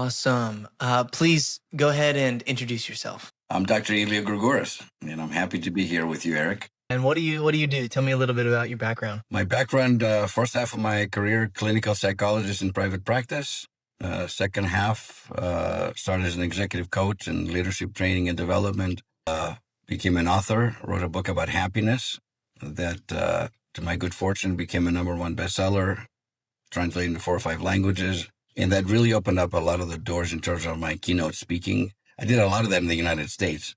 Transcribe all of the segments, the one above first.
Awesome. Please go ahead and introduce yourself. I'm Dr. Elia Gourgouris, and I'm happy to be here with you, Eric. And what do you do? Tell me a little bit about your background. My background, first half of my career, clinical psychologist in private practice. Second half, started as an executive coach in leadership training and development. Became an author, wrote a book about happiness that, to my good fortune, became a #1 bestseller, translated into 4 or 5 languages. And that really opened up a lot of the doors in terms of my keynote speaking. I did a lot of that in the United States.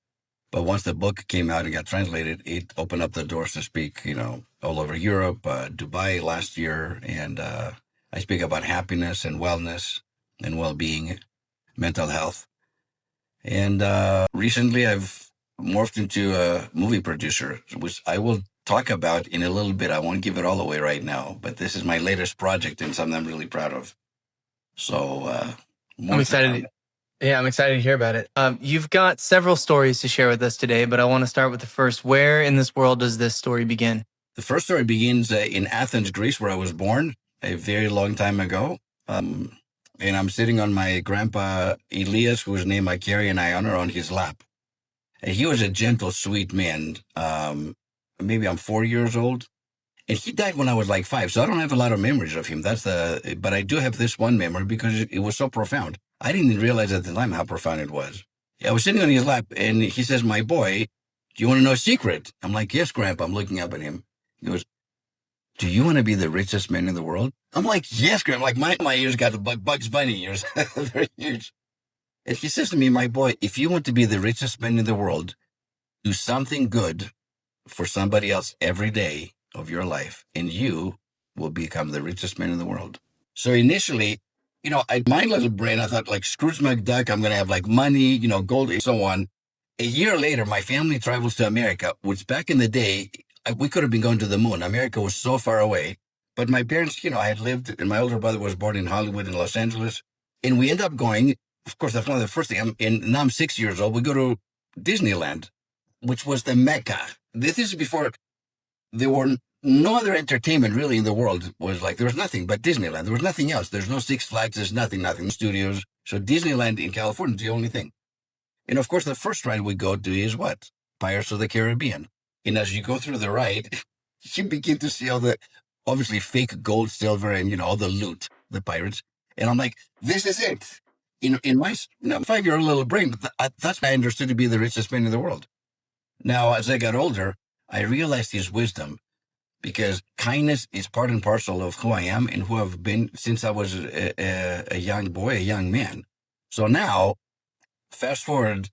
But once the book came out and got translated, it opened up the doors to speak, all over Europe, Dubai last year. And I speak about happiness and wellness and well-being, mental health. And recently I've morphed into a movie producer, which I will talk about in a little bit. I won't give it all away right now, but this is my latest project and something I'm really proud of. So I'm excited. Yeah, I'm excited to hear about it. You've got several stories to share with us today, but I want to start with the first. Where in this world does this story begin? The first story begins in Athens, Greece, where I was born a very long time ago. And I'm sitting on my grandpa Elias, whose name I carry and I honor, on his lap. And he was a gentle, sweet man. Maybe I'm 4 years old. And he died when I was like 5, so I don't have a lot of memories of him. But I do have this one memory because it was so profound. I didn't realize at the time how profound it was. I was sitting on his lap, and he says, "My boy, do you want to know a secret?" I'm like, "Yes, Grandpa." I'm looking up at him. He goes, "Do you want to be the richest man in the world?" I'm like, "Yes, Grandpa." Like my ears got the Bugs Bunny ears. They're huge. And he says to me, "My boy, if you want to be the richest man in the world, do something good for somebody else every day of your life, and you will become the richest man in the world." So initially, my little brain, I thought like Scrooge McDuck, I'm going to have like money, gold, and so on. A year later, my family travels to America, which back in the day, we could have been going to the moon. America was so far away. But my parents, I had lived, and my older brother was born in Hollywood in Los Angeles. And we end up going, of course, that's one of the first things. Now I'm 6 years old. We go to Disneyland, which was the Mecca. This is before there were no other entertainment really in the world. There was nothing but Disneyland. There was nothing else. There's no Six Flags. There's nothing studios. So Disneyland in California is the only thing. And of course, the first ride we go to is what? Pirates of the Caribbean. And as you go through the ride, you begin to see all the obviously fake gold, silver, and, all the loot, the pirates. And I'm like, this is it. In my 5-year-old little brain, that's what I understood to be the richest man in the world. Now, as I got older, I realized his wisdom, because kindness is part and parcel of who I am and who I've been since I was a young boy, a young man. So now, fast forward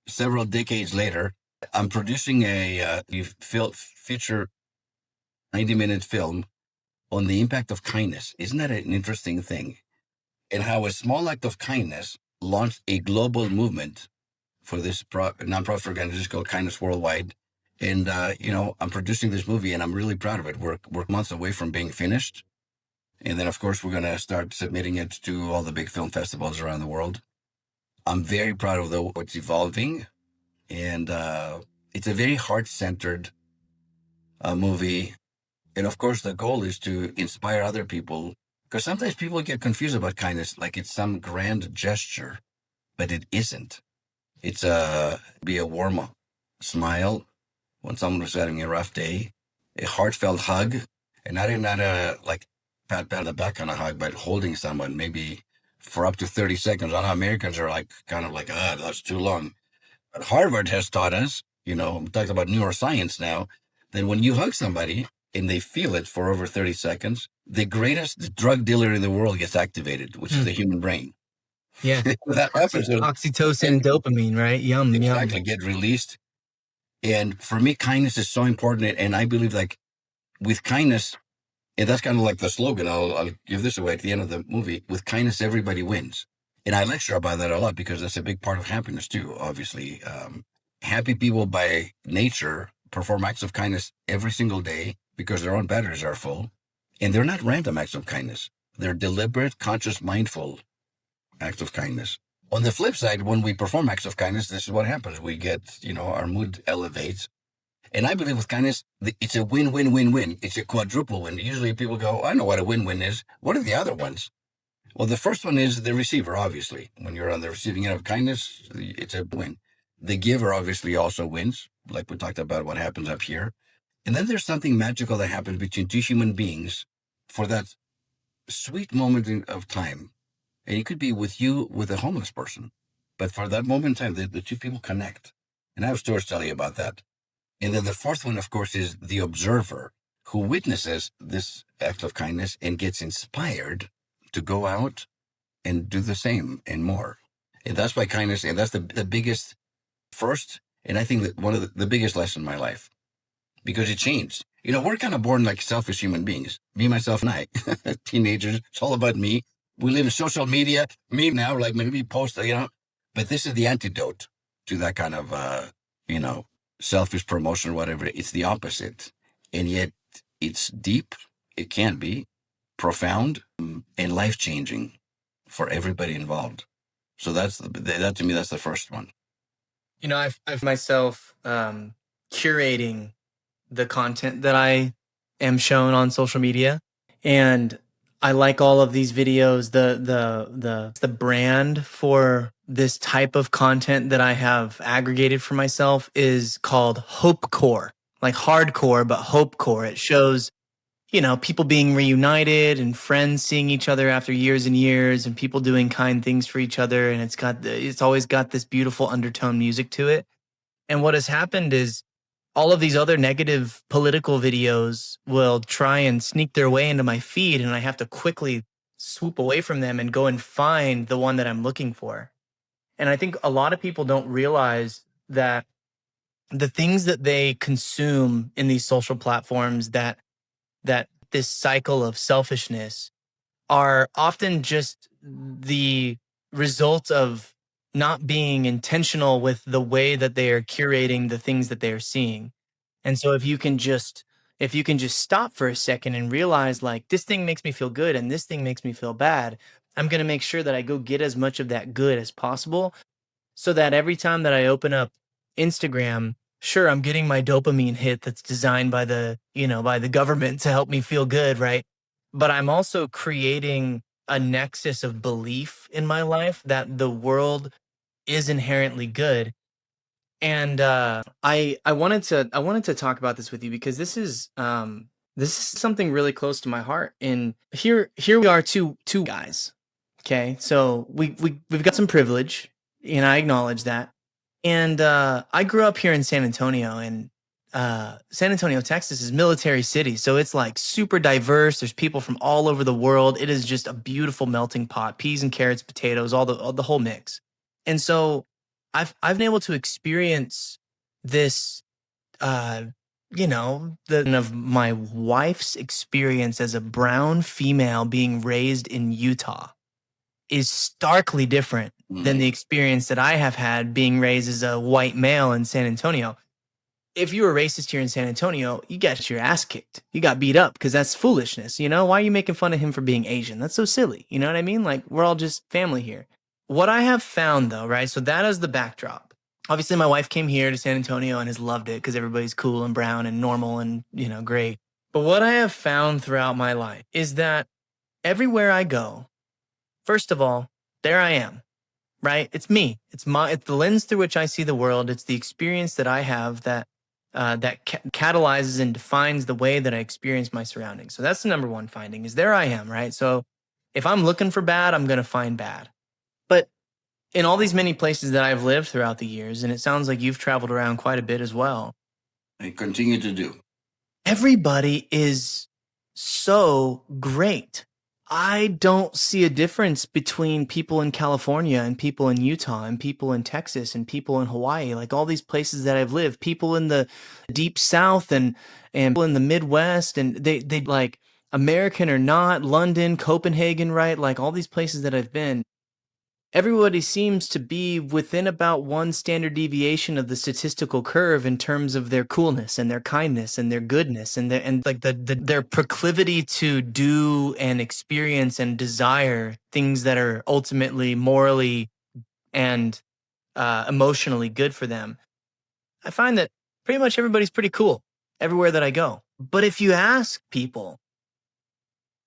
several decades later, I'm producing a feature 90-minute film on the impact of kindness. Isn't that an interesting thing? And how a small act of kindness launched a global movement for this nonprofit organization called Kindness Worldwide. And, I'm producing this movie, and I'm really proud of it. We're months away from being finished. And then, of course, we're going to start submitting it to all the big film festivals around the world. I'm very proud of what's evolving. And it's a very heart-centered movie. And, of course, the goal is to inspire other people. Because sometimes people get confused about kindness, like it's some grand gesture. But it isn't. It's be a warm smile when someone was having a rough day, a heartfelt hug, and not a pat on the back kind of hug, but holding someone maybe for up to 30 seconds. I know Americans are that's too long. But Harvard has taught us, we talked about neuroscience now, that when you hug somebody and they feel it for over 30 seconds, the greatest drug dealer in the world gets activated, which is the human brain. Yeah. That happens. Oxytocin and dopamine, right? Yum. Exactly, get released. And for me, kindness is so important. And I believe with kindness, and that's kind of like the slogan, I'll give this away at the end of the movie, with kindness, everybody wins. And I lecture about that a lot because that's a big part of happiness too, obviously. Happy people by nature perform acts of kindness every single day because their own batteries are full. And they're not random acts of kindness. They're deliberate, conscious, mindful acts of kindness. On the flip side, when we perform acts of kindness, this is what happens. We get, our mood elevates. And I believe with kindness, it's a win-win-win-win. It's a quadruple win. Usually people go, I know what a win-win is. What are the other ones? Well, the first one is the receiver, obviously. When you're on the receiving end of kindness, it's a win. The giver obviously also wins, like we talked about what happens up here. And then there's something magical that happens between two human beings for that sweet moment of time. And it could be with you, with a homeless person. But for that moment in time, the two people connect. And I have stories to tell you about that. And then the fourth one, of course, is the observer who witnesses this act of kindness and gets inspired to go out and do the same and more. And that's why kindness, and that's the biggest first, and I think that one of the biggest lesson in my life, because it changed. You know, we're kind of born like selfish human beings. Me, myself, and I, teenagers. It's all about me. We live in social media. Me now, like maybe post, but this is the antidote to that kind of, you know, selfish promotion or whatever. It's the opposite. And yet it's deep. It can be profound and life changing for everybody involved. So that to me, that's the first one. You know, I've myself curating the content that I am shown on social media, and I like all of these videos. The brand for this type of content that I have aggregated for myself is called Hopecore, like hardcore, but Hopecore. It shows, you know, people being reunited and friends seeing each other after years and years, and people doing kind things for each other, and it's always got this beautiful undertone music to it. And what has happened is all of these other negative political videos will try and sneak their way into my feed, and I have to quickly swoop away from them and go and find the one that I'm looking for. And I think a lot of people don't realize that the things that they consume in these social platforms, that this cycle of selfishness, are often just the result of not being intentional with the way that they are curating the things that they are seeing. And so if you can just stop for a second and realize, like, this thing makes me feel good and this thing makes me feel bad, I'm going to make sure that I go get as much of that good as possible, so that every time that I open up Instagram, sure, I'm getting my dopamine hit that's designed by by the government to help me feel good, right? But I'm also creating a nexus of belief in my life that the world is inherently good. And I wanted to talk about this with you because this is something really close to my heart. And here we are, two guys. Okay, so we've got some privilege, and I acknowledge that. And I grew up here in San Antonio, and San Antonio, Texas is military city, so it's like super diverse. There's people from all over the world. It is just a beautiful melting pot: peas and carrots, potatoes, all the whole mix. And so I've been able to experience this, uh, the of my wife's experience as a brown female being raised in Utah is starkly different than the experience that I have had being raised as a white male in San Antonio. If you were racist here in San Antonio, you got your ass kicked. You got beat up because that's foolishness. You know, why are you making fun of him for being Asian? That's so silly. You know what I mean? Like, we're all just family here. What I have found, though, right? So that is the backdrop. Obviously, my wife came here to San Antonio and has loved it because everybody's cool and brown and normal and, great. But what I have found throughout my life is that everywhere I go, first of all, there I am, right? It's me. It's the lens through which I see the world. It's the experience that I have that catalyzes and defines the way that I experience my surroundings. So that's the number one finding, is there I am, right? So if I'm looking for bad, I'm going to find bad. But in all these many places that I've lived throughout the years, and it sounds like you've traveled around quite a bit as well, I continue to do. everybody is so great. I don't see a difference between people in California and people in Utah and people in Texas and people in Hawaii, like all these places that I've lived, people in the deep South and people in the Midwest, and they like, American or not, London, Copenhagen, right? Like all these places that I've been, everybody seems to be within about one standard deviation of the statistical curve in terms of their coolness and their kindness and their goodness and their proclivity to do and experience and desire things that are ultimately morally and emotionally good for them. I find that pretty much everybody's pretty cool everywhere that I go. But if you ask people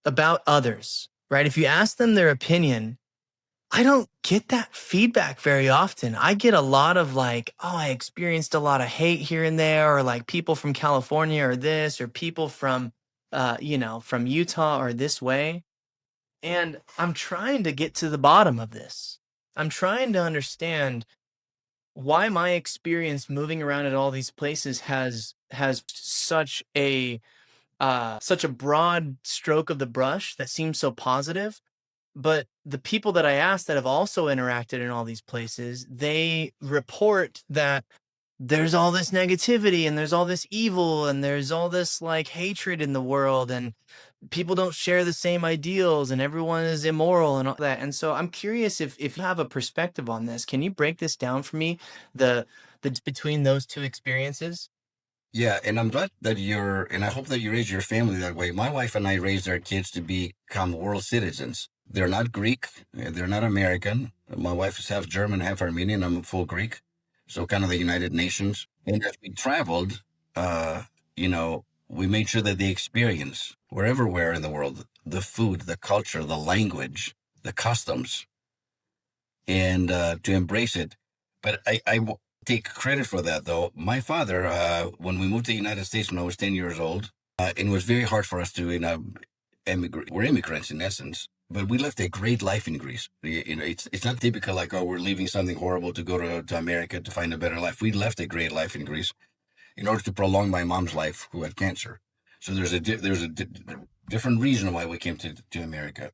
about others, right? If you ask them their opinion, I don't get that feedback very often. I get a lot of like, oh, I experienced a lot of hate here and there, or like people from California or this, or people from, from Utah or this way. And I'm trying to get to the bottom of this. I'm trying to understand why my experience moving around at all these places has such a broad stroke of the brush that seems so positive, but the people that I asked that have also interacted in all these places, they report that there's all this negativity and there's all this evil and there's all this like hatred in the world, and people don't share the same ideals and everyone is immoral and all that. And so I'm curious if you have a perspective on this. Can you break this down for me? The between those two experiences? Yeah, and I'm glad that and I hope that you raise your family that way. My wife and I raised our kids to become world citizens. They're not Greek, they're not American. My wife is half German, half Armenian. I'm full Greek, so kind of the United Nations. And as we traveled, we made sure that they experience wherever we're in the world, the food, the culture, the language, the customs, and to embrace it. But I take credit for that, though. My father, when we moved to the United States when I was 10 years old, it was very hard for us to, emigrate. We're immigrants in essence, but we left a great life in Greece. It's not typical like, oh, we're leaving something horrible to go to America to find a better life. We left a great life in Greece in order to prolong my mom's life, who had cancer. So there's a different reason why we came to America.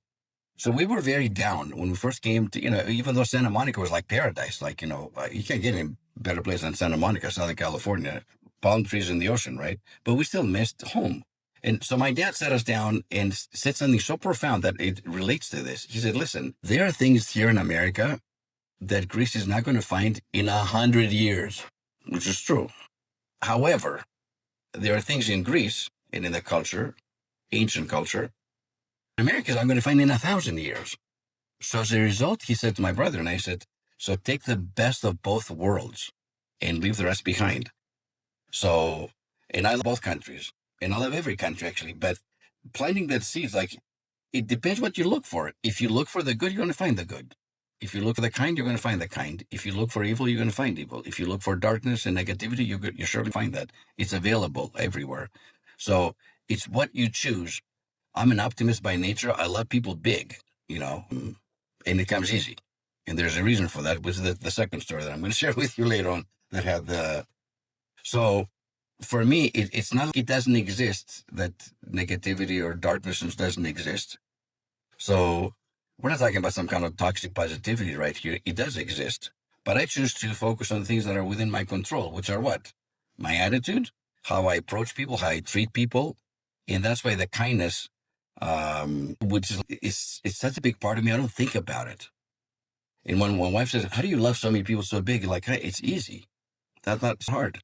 So we were very down when we first came to, even though Santa Monica was like paradise, like, you can't get any better place than Santa Monica, Southern California, palm trees in the ocean, right? But we still missed home. And so my dad sat us down and said something so profound that it relates to this. He said, listen, there are things here in America that Greece is not going to find in 100 years, which is true. However, there are things in Greece and in the culture, ancient culture, America is not going to find in 1,000 years. So as a result, he said to my brother and I said, so take the best of both worlds and leave the rest behind. So, and I love both countries, and I love every country actually, but planting that seeds, like, it depends what you look for. If you look for the good, you're going to find the good. If you look for the kind, you're going to find the kind. If you look for evil, you're going to find evil. If you look for darkness and negativity, you're sure to find that. It's available everywhere. So it's what you choose. I'm an optimist by nature. I love people big, and it comes easy. And there's a reason for that, which is the second story that I'm going to share with you later on that had so for me, it's not like it doesn't exist, that negativity or darkness doesn't exist. So we're not talking about some kind of toxic positivity right here. It does exist, but I choose to focus on things that are within my control, which are what? My attitude, how I approach people, how I treat people. And that's why the kindness, which is it's such a big part of me. I don't think about it. And when my wife says, how do you love so many people so big? Like, hey, it's easy. That's not hard.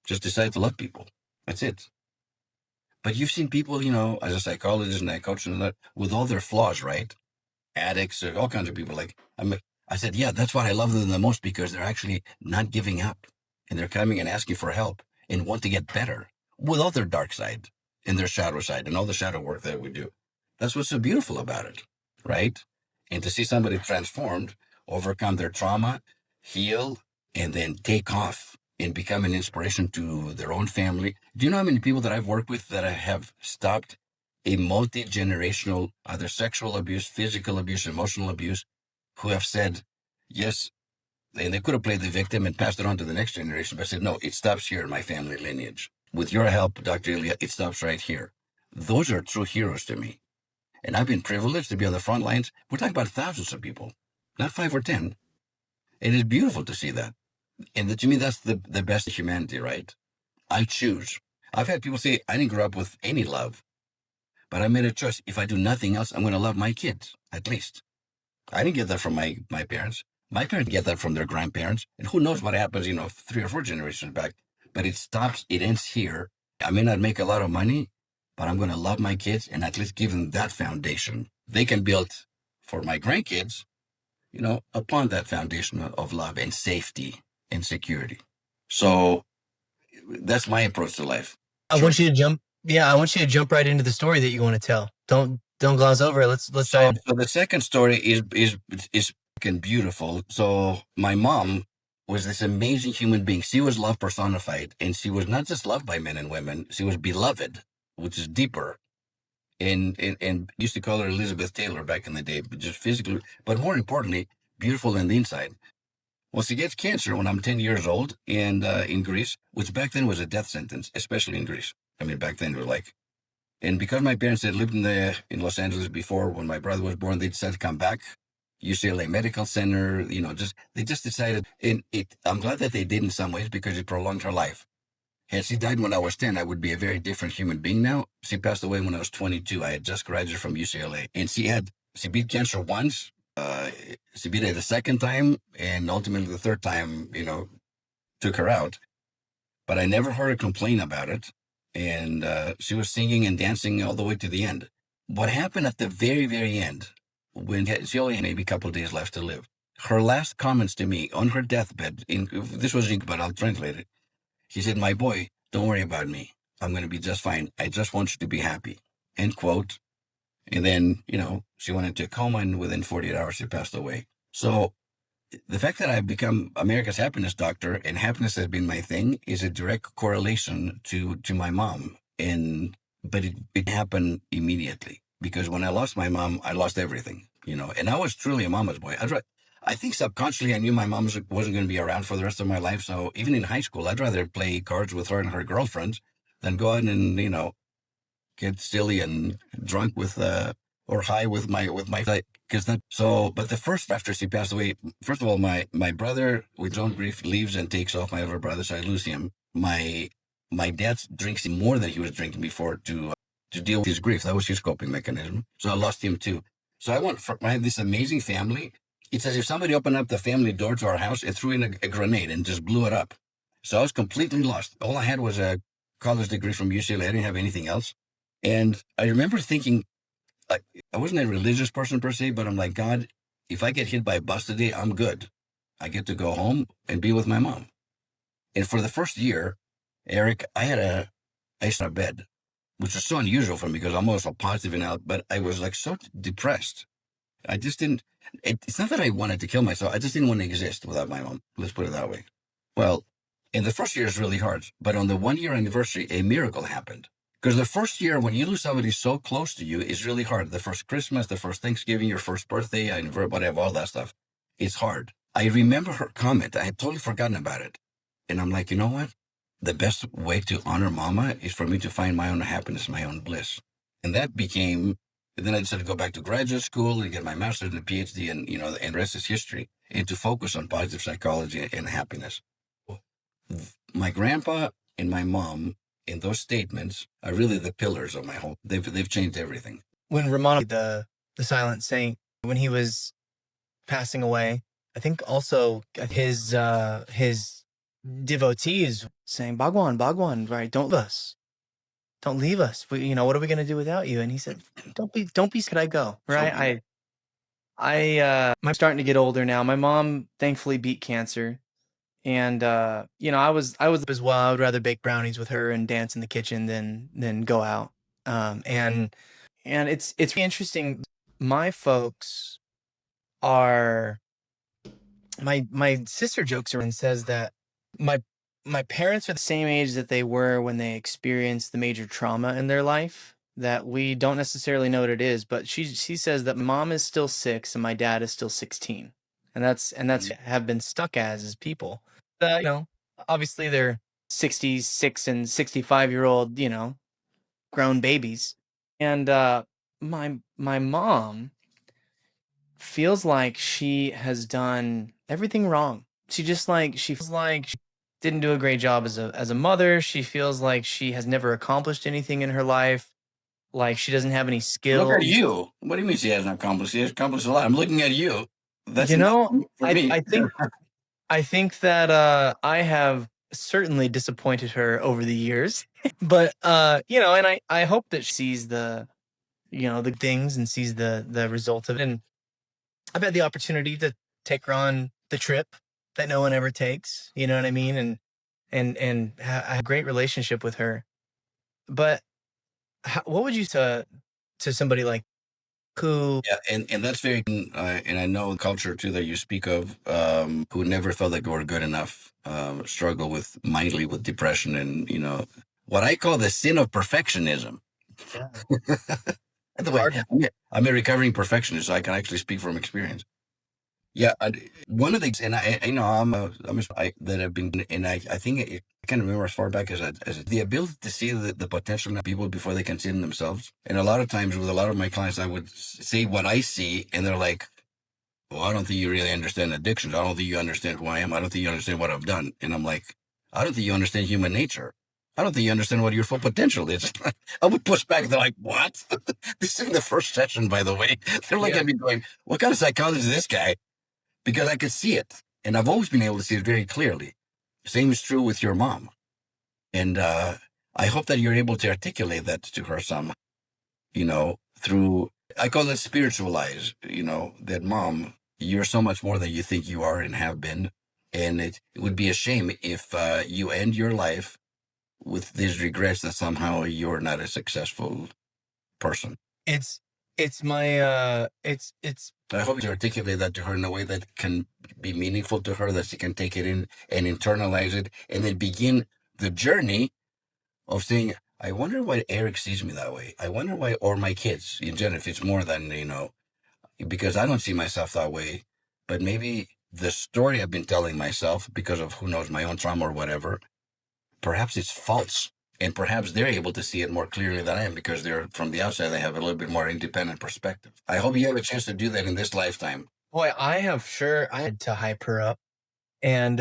Just decide to love people. That's it. But you've seen people, as a psychologist and a coach and that, with all their flaws, right? Addicts or all kinds of people. Like, I said, yeah, that's what I love them the most, because they're actually not giving up, and they're coming and asking for help and want to get better with all their dark side and their shadow side and all the shadow work that we do. That's what's so beautiful about it, right? And to see somebody transformed, overcome their trauma, heal, and then take off and become an inspiration to their own family. Do you know how many people that I've worked with that I have stopped a multi-generational, either sexual abuse, physical abuse, emotional abuse, who have said, yes, and they could have played the victim and passed it on to the next generation, but said, no, it stops here in my family lineage. With your help, Dr. Elia, it stops right here. Those are true heroes to me. And I've been privileged to be on the front lines. We're talking about thousands of people, not 5 or 10. It is beautiful to see that. And to me, that's the best of humanity, right? I choose. I've had people say, I didn't grow up with any love, but I made a choice. If I do nothing else, I'm going to love my kids, at least. I didn't get that from my parents. My parents get that from their grandparents. And who knows what happens, 3 or 4 generations back. But it ends here. I may not make a lot of money, but I'm going to love my kids and at least give them that foundation. They can build for my grandkids, upon that foundation of love and safety and security. So that's my approach to life. I Sure. want you to jump. Yeah, I want you to jump right into the story that you want to tell. Don't Don't gloss over it. Let's So, dive. so the second story is fucking beautiful. So my mom was this amazing human being. She was love personified, and she was not just loved by men and women. She was beloved, which is deeper. And used to call her Elizabeth Taylor back in the day, but just physically, but more importantly, beautiful on the inside. Well, she gets cancer when I'm 10 years old, and in Greece, which back then was a death sentence, especially in Greece. I mean, back then it was like, and because my parents had lived in Los Angeles before, when my brother was born, they decided to come back. UCLA Medical Center, just they just decided, and I'm glad that they did in some ways because it prolonged her life. Had she died when I was 10, I would be a very different human being now. She passed away when I was 22. I had just graduated from UCLA, and she beat cancer once. Uh, she beat it the second time, and ultimately the third time, took her out. But I never heard her complain about it. And she was singing and dancing all the way to the end. What happened at the very, very end, when she only had maybe a couple of days left to live, her last comments to me on her deathbed, this was in, but I'll translate it. She said, "My boy, don't worry about me. I'm going to be just fine. I just want you to be happy." End quote. And then, she went into a coma, and within 48 hours, she passed away. So the fact that I've become America's happiness doctor and happiness has been my thing is a direct correlation to my mom. But it happened immediately because when I lost my mom, I lost everything, and I was truly a mama's boy. I think subconsciously I knew my mom wasn't going to be around for the rest of my life. So even in high school, I'd rather play cards with her and her girlfriends than go out and, get silly and drunk with or high with my because that so but the first after she passed away, first of all, my brother with his own grief leaves and takes off my older brother, so I lose him. My dad drinks more than he was drinking before to deal with his grief. That was his coping mechanism, so I lost him too. So I had this amazing family. It's as if somebody opened up the family door to our house and threw in a grenade and just blew it up. So I was completely lost. All I had was a college degree from UCLA. I didn't have anything else. And I remember thinking, like, I wasn't a religious person per se, but I'm like, God, if I get hit by a bus today, I'm good. I get to go home and be with my mom. And for the first year, Eric, I slept in a bed, which was so unusual for me because I'm also positive and out, but I was like so depressed. I just didn't, it's not that I wanted to kill myself. I just didn't want to exist without my mom. Let's put it that way. Well, in the first year is really hard, but on the 1 year anniversary, a miracle happened. Because the first year, when you lose somebody so close to you, is really hard. The first Christmas, the first Thanksgiving, your first birthday, whatever, all that stuff, it's hard. I remember her comment. I had totally forgotten about it. And I'm like, you know what? The best way to honor mama is for me to find my own happiness, my own bliss. And that became, and then I decided to go back to graduate school and get my master's and a PhD, and, and the rest is history, and to focus on positive psychology and happiness. My grandpa and my mom in those statements are really the pillars of my whole. They've changed everything. When Ramana, the silent saint, when he was passing away, I think also his devotees saying, Bhagwan, right? Don't leave us. What are we going to do without you? And he said, don't be scared. I go, right? I'm starting to get older now. My mom thankfully beat cancer. And I was as well. I would rather bake brownies with her and dance in the kitchen than go out. And it's really interesting. My folks are my sister jokes around and says that my my parents are the same age that they were when they experienced the major trauma in their life, that we don't necessarily know what it is, but she says that mom is still 6 and my dad is still 16. And that's have been stuck as people. You know, obviously they're 66 and 65-year-old, grown babies. And my mom feels like she has done everything wrong. She feels like she didn't do a great job as a mother. She feels like she has never accomplished anything in her life. Like she doesn't have any Look skills. at you. What do you mean she hasn't accomplished? She has accomplished a lot. I'm looking at you. That's You enough know, for I me. I think I think that I have certainly disappointed her over the years. But and I hope that she sees the things and sees the result of it. And I've had the opportunity to take her on the trip that no one ever takes. You know what I mean? And I have a great relationship with her. But what would you say to somebody like Cool. Yeah, and that's very, and I know the culture too that you speak of, who never felt like they were good enough, struggle with mightily with depression and, what I call the sin of perfectionism. Yeah. By the way, Hard. I'm a recovering perfectionist, so I can actually speak from experience. Yeah, one of the things, and that have been, and I think I can remember as far back as the ability to see the potential in people before they can see it in themselves. And a lot of times with a lot of my clients, I would say what I see, and they're like, "Well, I don't think you really understand addictions. I don't think you understand who I am. I don't think you understand what I've done." And I'm like, "I don't think you understand human nature. I don't think you understand what your full potential is." I would push back. They're like, "What?" This is in the first session, by the way. They're looking Yeah. at me going, "What kind of psychologist is this guy?" Because I could see it. And I've always been able to see it very clearly. Same is true with your mom. And I hope that you're able to articulate that to her some, through, I call it spiritualize, that mom, you're so much more than you think you are and have been. And it would be a shame if you end your life with these regrets that somehow you're not a successful person. It's my it's I hope you articulate that to her in a way that can be meaningful to her, that she can take it in and internalize it, and then begin the journey of saying, I wonder why Eric sees me that way. I wonder why, or my kids in general, if it's more than, because I don't see myself that way, but maybe the story I've been telling myself because of who knows my own trauma or whatever, perhaps it's false. And perhaps they're able to see it more clearly than I am because they're from the outside, they have a little bit more independent perspective. I hope you have a chance to do that in this lifetime. boy, I had to hype her up. And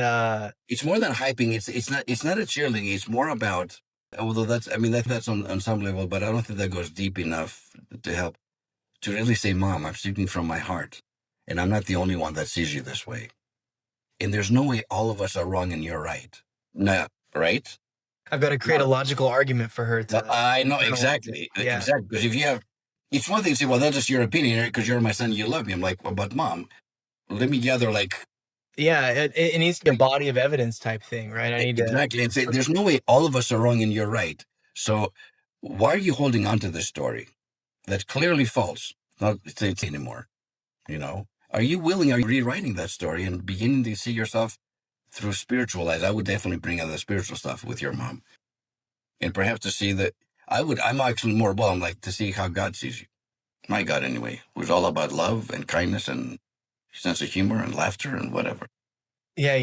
It's more than hyping. It's not a cheerleading. It's more about, although that's on some level, but I don't think that goes deep enough to help to really say, Mom, I'm speaking from my heart, and I'm not the only one that sees you this way. And there's no way all of us are wrong and you're right. No, right? I've got to create a logical argument for her Well, to I know kinda want to. exactly, Yeah. exactly. Because if you have, it's one thing to say, well, that's just your opinion because you're my son, you love me. I'm like, well, but Mom, let me gather like Yeah, it needs to be a body of evidence type thing, right? I need to. exactly and say, there's no way all of us are wrong and you're right. So why are you holding on to this story that's clearly false? Not it's anymore. Are you willing? Are you rewriting that story and beginning to see yourself through spiritual eyes? I would definitely bring out the spiritual stuff with your mom, and perhaps to see that I'm actually more well, like to see how God sees you. My God, anyway, who's all about love and kindness and sense of humor and laughter and whatever. Yeah,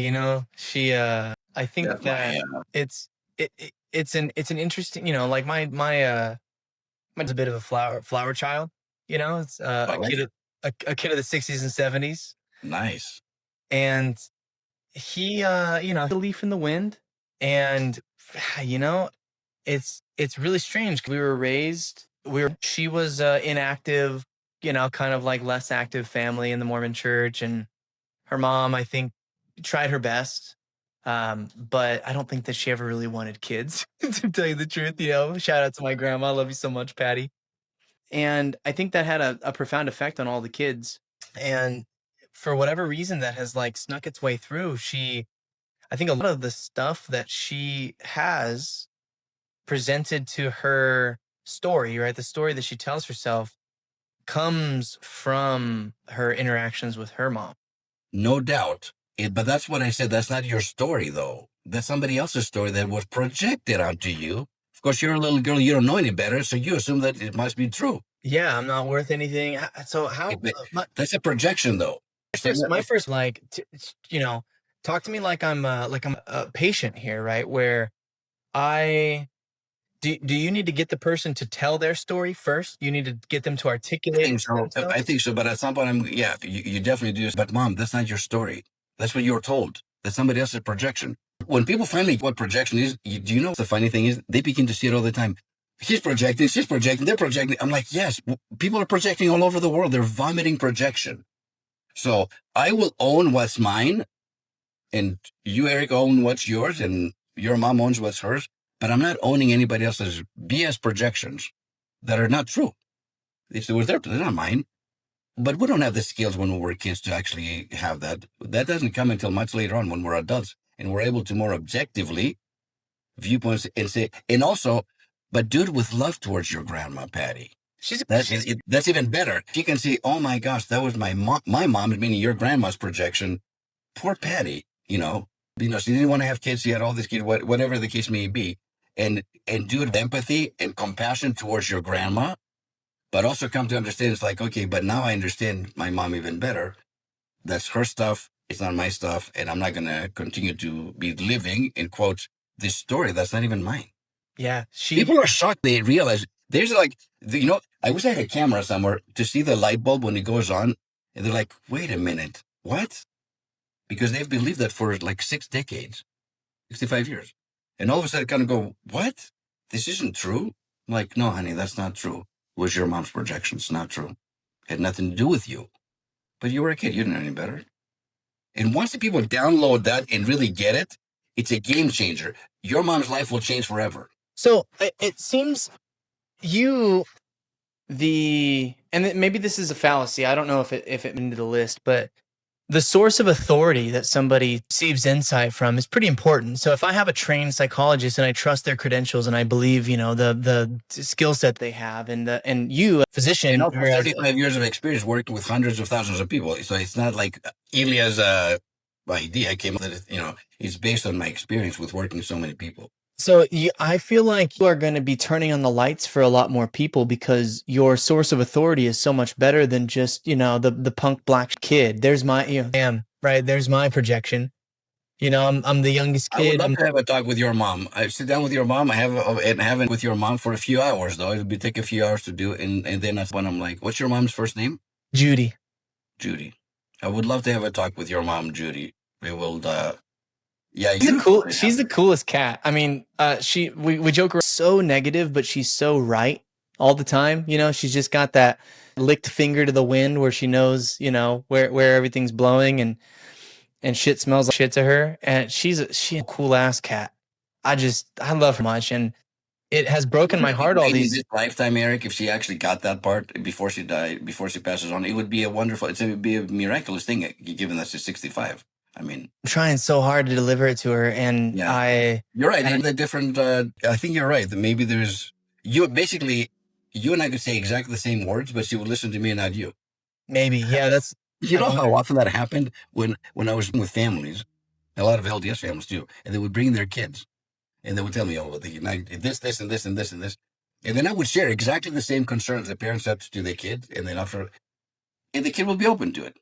she I Yeah, think that it's it's an interesting, like mine's a bit of a flower child, it's I like it. a kid of the 60s and 70s, Nice. and he a leaf in the wind, and you know it's really strange. She was inactive, kind of like less active family in the Mormon church, and her mom, I think, tried her best. But I don't think that she ever really wanted kids, to tell you the truth. Shout out to my grandma. I love you so much, Patty. And I think that had a profound effect on all the kids. And for whatever reason that has like snuck its way through, I think a lot of the stuff that she has presented to her story, right? The story that she tells herself comes from her interactions with her mom. No doubt. But that's what I said. That's not your story, though. That's somebody else's story that was projected onto you. Of course, you're a little girl. You don't know any better, so you assume that it must be true. Yeah, I'm not worth anything. So how? But that's a projection, though. My first, like, talk to me like I'm a patient here, right? Where I do you need to get the person to tell their story first? You need to get them to I articulate think it to so. I themselves? think so. But at some point, you definitely do. But mom, that's not your story. That's what you were told. That's somebody else's projection. When people finally what projection is, do you know what the funny thing is? They begin to see it all the time. He's projecting, she's projecting, they're projecting. I'm like, yes, people are projecting all over the world. They're vomiting projection. So I will own what's mine, and you, Eric, own what's yours, and your mom owns what's hers. But I'm not owning anybody else's BS projections that are not true. They're not mine. But we don't have the skills when we were kids to actually have that. That doesn't come until much later on when we're adults and we're able to more objectively viewpoints and say, and also, but do it with love towards your grandma, Patty. That's even better. She can say, "Oh my gosh, that was my mom. My mom, meaning your grandma's projection. Poor Patty. She didn't want to have kids. She had all these kids, whatever the case may be, and do it with empathy and compassion towards your grandma, but also come to understand it's like, okay, but now I understand my mom even better. That's her stuff. It's not my stuff, and I'm not gonna continue to be living in quotes this story that's not even mine." Yeah, People are shocked. They realize there's like, I wish I had a camera somewhere to see the light bulb when it goes on. And they're like, wait a minute, what? Because they've believed that for like 6 decades, 65 years. And all of a sudden kind of go, what? This isn't true? I'm like, no, honey, that's not true. It was your mom's projection. It's not true. It had nothing to do with you. But you were a kid. You didn't know any better. And once the people download that and really get it, it's a game changer. Your mom's life will change forever. So it seems and maybe this is a fallacy. I don't know if it into the list, but the source of authority that somebody receives insight from is pretty important. So if I have a trained psychologist and I trust their credentials and I believe, the skill set they have and you, a physician, And also 35 years of experience working with hundreds of thousands of people. So it's not like Elia's idea came that, it's based on my experience with working with so many people. So I feel like you are going to be turning on the lights for a lot more people because your source of authority is so much better than just, the punk black kid. There's my, right? There's my projection. I'm the youngest kid. I would love to have a talk with your mom. I sit down with your mom. I have it with your mom for a few hours, though. It'll take a few hours to do. And then that's when I'm like, what's your mom's first name? Judy. Judy. I would love to have a talk with your mom, Judy. We will, She's the coolest cat. I mean, we joke around, so negative, but she's so right all the time. She's just got that licked finger to the wind where she knows, where everything's blowing and shit smells like shit to her. And she's a cool ass cat. I love her much. And it has broken my heart all these lifetime, Eric. If she actually got that part before she died, before she passes on, it would be it would be a miraculous thing, given that she's 65. I mean, I'm trying so hard to deliver it to her, and you're right. And the different, I think you're right. That maybe you and I could say exactly the same words, but she would listen to me and not you. Maybe, yeah. That's how often that happened when I was with families, a lot of LDS families too, and they would bring their kids, and they would tell me, oh, this, and this, and this, and this, and then I would share exactly the same concerns the parents had to their kids, and then and the kid would be open to it.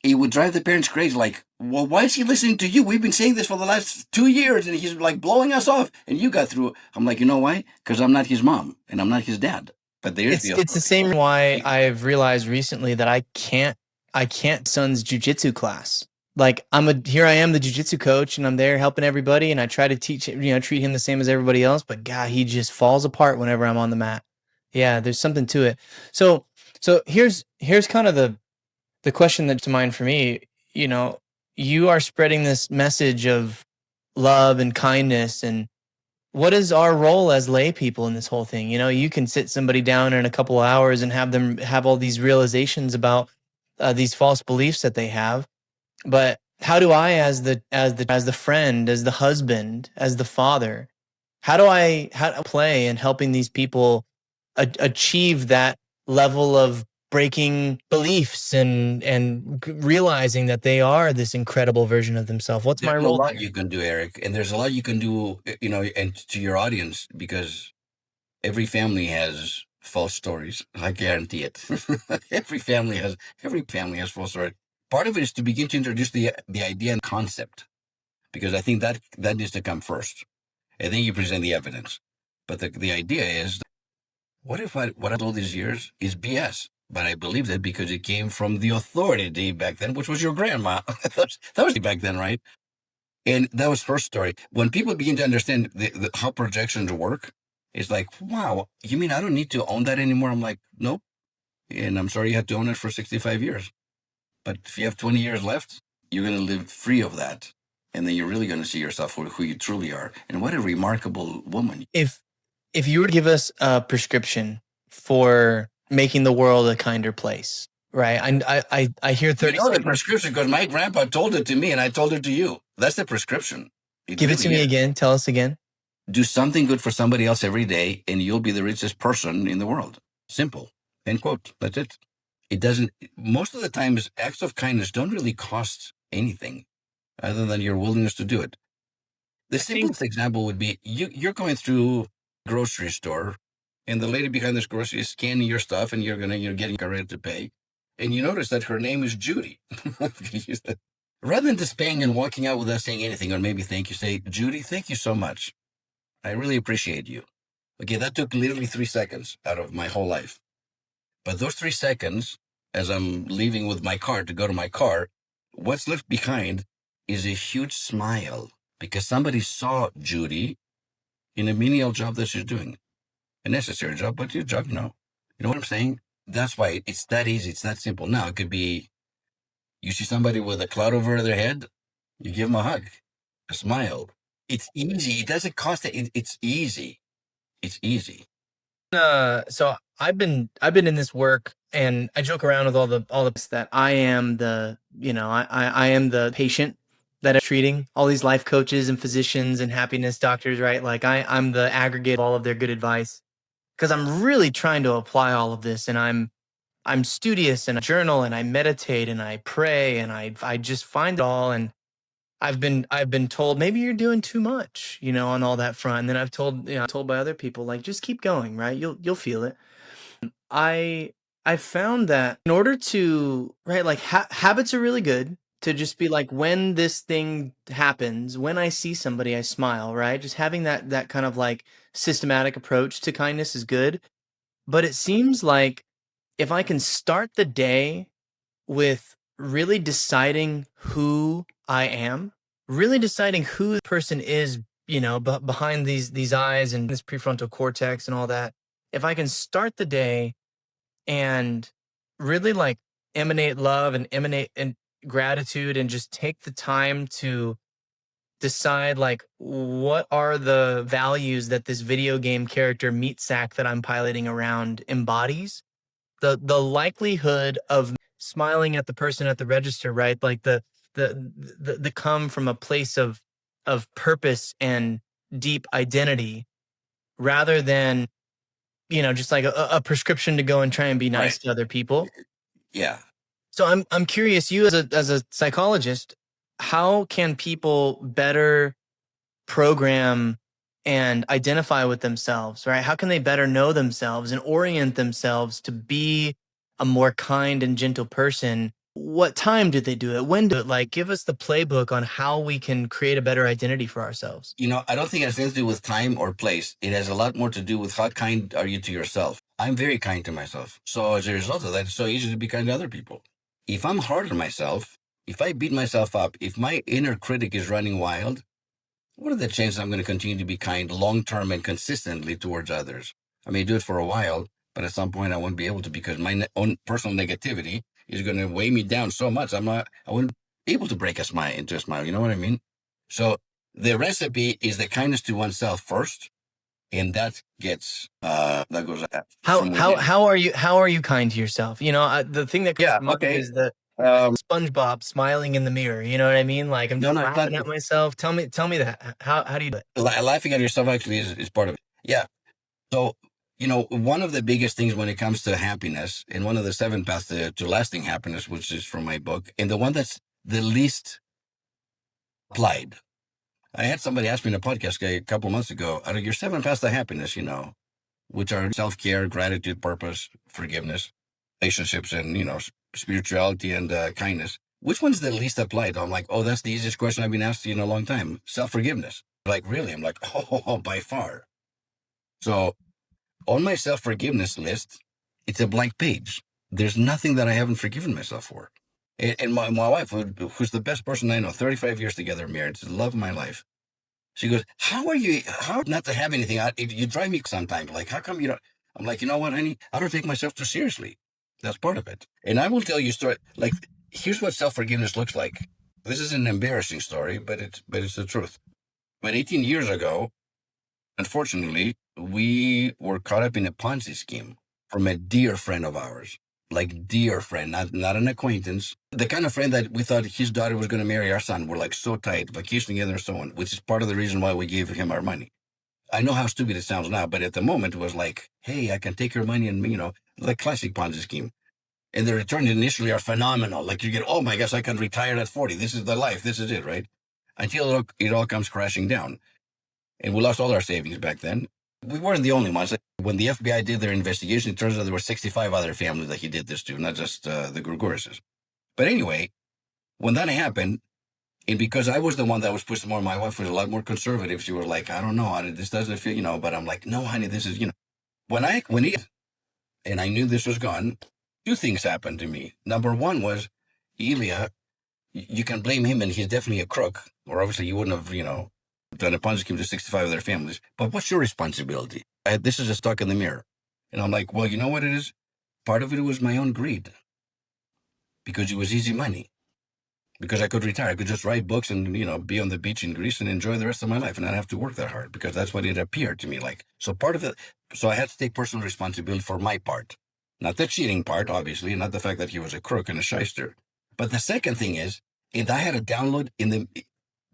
It would drive the parents crazy. Like, well, why is he listening to you? We've been saying this for the last 2 years, and he's like blowing us off. And you got through. I'm like, you know why? Because I'm not his mom, and I'm not his dad. But it's the same why I've realized recently that I can't son's jujitsu class. Like here I am, the jujitsu coach, and I'm there helping everybody, and I try to teach, treat him the same as everybody else. But God, he just falls apart whenever I'm on the mat. Yeah, there's something to it. So here's kind of the question that's to mind for me. You are spreading this message of love and kindness, and what is our role as lay people in this whole thing? You can sit somebody down in a couple of hours and have them have all these realizations about these false beliefs that they have. But how do I, as the friend, as the husband, as the father, how do I play in helping these people achieve that level of breaking beliefs and realizing that they are this incredible version of themselves? What's my role? There's a lot you can do, Eric, and there's a lot you can do, and to your audience, because every family has false stories. I guarantee it. Every family has false stories. Part of it is to begin to introduce the idea and concept, because I think that needs to come first, and then you present the evidence. But the idea is, what if what I told these years is BS? But I believed it because it came from the authority back then, which was your grandma. that was back then, right? And that was her story. When people begin to understand how projections work, it's like, wow, you mean I don't need to own that anymore? I'm like, nope. And I'm sorry you had to own it for 65 years. But if you have 20 years left, you're going to live free of that. And then you're really going to see yourself for who you truly are. And what a remarkable woman. If you were to give us a prescription for making the world a kinder place, right? I hear 30 seconds. The prescription, because my grandpa told it to me and I told it to you. That's the prescription. Give it to me again. Tell us again. Do something good for somebody else every day and you'll be the richest person in the world. Simple. End quote. That's it. It doesn't, most of the times, acts of kindness don't really cost anything other than your willingness to do it. The I think simplest example would be you're going through a grocery store and the lady behind this grocery is scanning your stuff and you're getting ready to pay. And you notice that her name is Judy. Rather than just paying and walking out without saying anything or maybe thank you, say, Judy, thank you so much. I really appreciate you. Okay, that took literally 3 seconds out of my whole life. But those 3 seconds, as I'm leaving with my car to go to my car, what's left behind is a huge smile because somebody saw Judy in a menial job that she's doing. A necessary job, but your job, You know what I'm saying? That's why it's that easy. It's that simple. Now, it could be you see somebody with a cloud over their head, you give them a hug, a smile. It's easy. It doesn't cost it. It's easy. It's easy. so I've been in this work, and I joke around with all the that I am the I am the patient that I'm treating all these life coaches and physicians and happiness doctors, right? Like I'm the aggregate of all of their good advice because I'm really trying to apply all of this, and I'm studious and I journal and I meditate and I pray and I just find it all. And I've been told maybe you're doing too much, on all that front. And then told by other people, like, just keep going, right? You'll feel it. I I found that in order to, right, like habits are really good to just be like, when this thing happens, when I see somebody, I smile, right? Just having that kind of like systematic approach to kindness is good. But it seems like if I can start the day with really deciding who I am, really deciding who the person is, behind these eyes and this prefrontal cortex and all that. If I can start the day and really like emanate love and emanate and gratitude and just take the time to decide like what are the values that this video game character meat sack that I'm piloting around embodies, the likelihood of smiling at the person at the register, right? Like the come from a place of purpose and deep identity rather than, just like a prescription to go and try and be nice Right. to other people. Yeah. So I'm curious, you as a psychologist, how can people better program and identify with themselves, right? How can they better know themselves and orient themselves to be a more kind and gentle person? What time do they do it? When do it? Like, give us the playbook on how we can create a better identity for ourselves. I don't think it has anything to do with time or place. It has a lot more to do with how kind are you to yourself. I'm very kind to myself. So as a result of that, it's so easy to be kind to other people. If I'm hard on myself, if I beat myself up, if my inner critic is running wild, what are the chances I'm going to continue to be kind long term and consistently towards others? I may do it for a while, but at some point I won't be able to because my own personal negativity is going to weigh me down so much. I won't be able to break a smile into a smile. You know what I mean? So the recipe is the kindness to oneself first, and that goes How from how within. how are you kind to yourself? The thing that comes Yeah. to mind Okay. is the Um, SpongeBob smiling in the mirror. You know what I mean? Like I'm no, just no, it's not. laughing at myself. Tell me that. How do you do it? Laughing at yourself actually is part of it. Yeah. So, one of the biggest things when it comes to happiness, and one of the 7 paths to lasting happiness, which is from my book, and the one that's the least applied. I had somebody ask me in a podcast a couple months ago, out of your 7 paths to happiness, which are self-care, gratitude, purpose, forgiveness, relationships, and, spirituality and kindness. Which one's the least applied? I'm like, oh, that's the easiest question I've been asked in a long time. Self-forgiveness. Like, really? I'm like, oh, by far. So on my self-forgiveness list, it's a blank page. There's nothing that I haven't forgiven myself for. And my wife, who's the best person I know, 35 years together, married, it's the love of my life. She goes, how not to have anything? You drive me sometimes. Like, how come you don't? I'm like, you know what, honey? I don't take myself too seriously. That's part of it. And I will tell you a story. Like, here's what self-forgiveness looks like. This is an embarrassing story, but it's the truth. But 18 years ago, unfortunately, we were caught up in a Ponzi scheme from a dear friend of ours. Like, dear friend, not an acquaintance. The kind of friend that we thought his daughter was going to marry our son. We're like so tight, vacation together and so on, which is part of the reason why we gave him our money. I know how stupid it sounds now, but at the moment it was like, hey, I can take your money and, like classic Ponzi scheme. And the returns initially are phenomenal. Like you get, oh my gosh, I can retire at 40. This is the life. This is it, right? Until it all comes crashing down. And we lost all our savings back then. We weren't the only ones. When the FBI did their investigation, it turns out there were 65 other families that he did this to, not just the Gourgourises. But anyway, when that happened, and because I was the one that was pushing more, my wife was a lot more conservative. She was like, I don't know, honey, this doesn't feel, but I'm like, no, honey, this is, and I knew this was gone, two things happened to me. Number one was, Elia, you can blame him and he's definitely a crook, or obviously you wouldn't have, done a Ponzi scheme to 65 of their families. But what's your responsibility? This is a stuck in the mirror. And I'm like, well, you know what it is? Part of it was my own greed because it was easy money. Because I could retire. I could just write books and, be on the beach in Greece and enjoy the rest of my life and not have to work that hard because that's what it appeared to me like. So part of it, so I had to take personal responsibility for my part. Not the cheating part, obviously, not the fact that he was a crook and a shyster. But the second thing is, if I had a download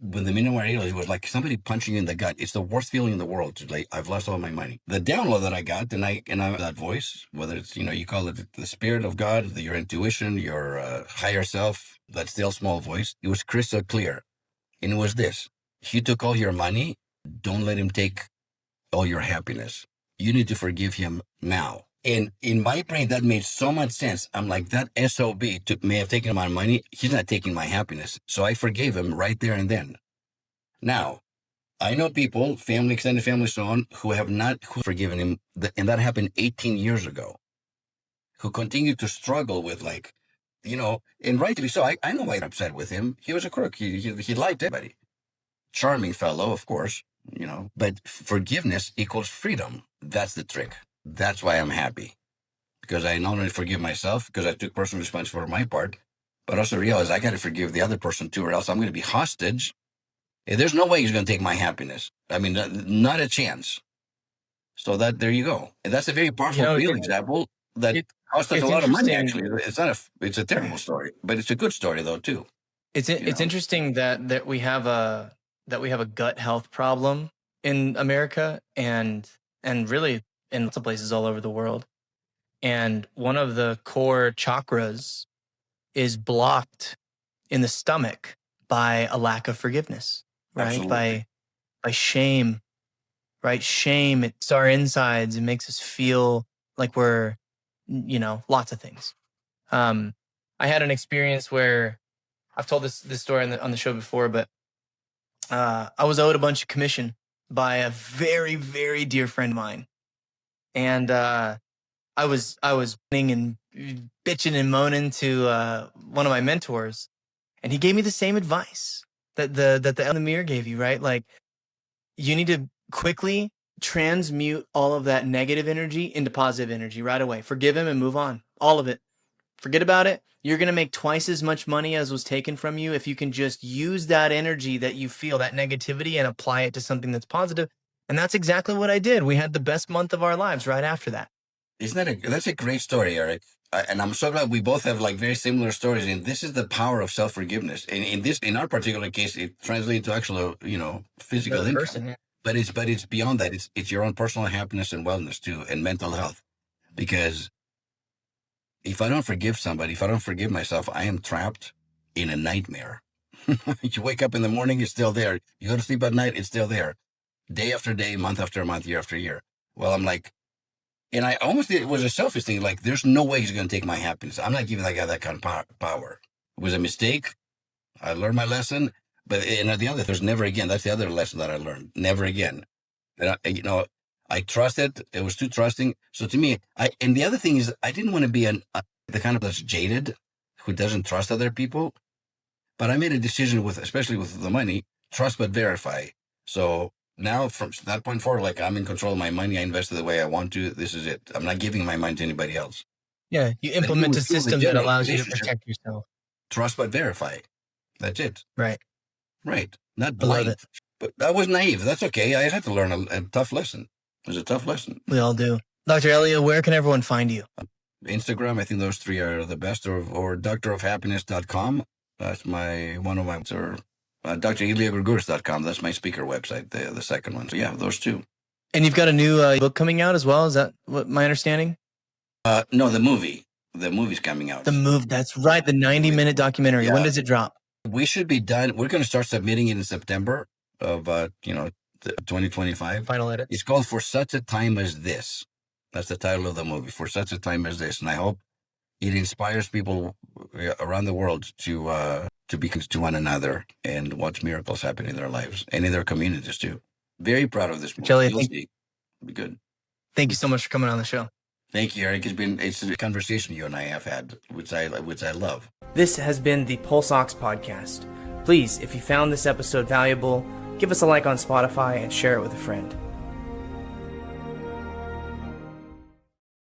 when the minute where it was like somebody punching you in the gut. It's the worst feeling in the world. To like, I've lost all my money. The download that I got, and I that voice, whether it's you call it the spirit of God, your intuition, your higher self, that still small voice. It was crystal clear, and it was this: he took all your money. Don't let him take all your happiness. You need to forgive him now. And in my brain, that made so much sense. I'm like, that SOB may have taken my money. He's not taking my happiness. So I forgave him right there and then. Now, I know people, family, extended family, so on, who have not forgiven him. And that happened 18 years ago, who continue to struggle with and rightly so. I know why I'm upset with him. He was a crook. He lied to everybody. Charming fellow, of course, but forgiveness equals freedom. That's the trick. That's why I'm happy, because I not only forgive myself because I took personal responsibility for my part, but also realize I got to forgive the other person too, or else I'm going to be hostage. There's no way he's going to take my happiness. I mean, not a chance. So there you go. And that's a very powerful real example that cost us a lot of money. Actually, it's a terrible story, but it's a good story though too. It's interesting that we have a gut health problem in America and really in lots of places all over the world. And one of the core chakras is blocked in the stomach by a lack of forgiveness, right? Absolutely. By shame, right? Shame, it's our insides. It makes us feel like we're, lots of things. I had an experience where I've told this story on the show before, but I was owed a bunch of commission by a very, very dear friend of mine. And I was and bitching and moaning to one of my mentors, and he gave me the same advice that the mirror gave you, right? Like, you need to quickly transmute all of that negative energy into positive energy right away. Forgive him and move on. All of it. Forget about it. You're going to make twice as much money as was taken from you if you can just use that energy that you feel, that negativity, and apply it to something that's positive. And that's exactly what I did. We had the best month of our lives right after that. That's a great story, Eric. And I'm so glad we both have very similar stories. And this is the power of self-forgiveness. And in our particular case, it translates to actual, physical income. Person, yeah. But it's beyond that. It's your own personal happiness and wellness too, and mental health. Because if I don't forgive somebody, if I don't forgive myself, I am trapped in a nightmare. You wake up in the morning, it's still there. You go to sleep at night, it's still there. Day after day, month after month, year after year. Well, I'm like, and I almost did, it was a selfish thing. Like, there's no way he's going to take my happiness. I'm not giving that guy that kind of power. It was a mistake. I learned my lesson. But the other, there's never again. That's the other lesson that I learned. Never again. And I trusted. It was too trusting. So to me, and the other thing is, I didn't want to be the kind of that's jaded, who doesn't trust other people. But I made a decision especially with the money, trust but verify. So now from that point forward, I'm in control of my money. I invested the way I want to. This is it. I'm not giving my money to anybody else. Yeah, you implement a system that allows you to protect yourself. Trust but verify. That's it. Right. Not blind. But I was naive. That's okay. I had to learn a tough lesson. It was a tough lesson. We all do. Dr. Elia, where can everyone find you? Instagram. I think those three are the best, or drofhappiness.com. That's one of my, or dreliagourgouris.com. That's my speaker website, the second one. So yeah, those two. And you've got a new book coming out as well. Is that what my understanding? No, the movie. The movie's coming out. The move. That's right. The 90-minute documentary. Yeah. When does it drop? We should be done. We're going to start submitting it in September of 2025. Final edits. It's called For Such a Time as This. That's the title of the movie, For Such a Time as This. And I hope it inspires people around the world to be close to one another and watch miracles happen in their lives and in their communities too. Very proud of this movie. Jelly, You'll see. It'll be good. Thank you so much for coming on the show. Thank you, Eric. It's a conversation you and I have had, which I love. This has been the Pulse Ox podcast. Please, if you found this episode valuable, give us a like on Spotify and share it with a friend.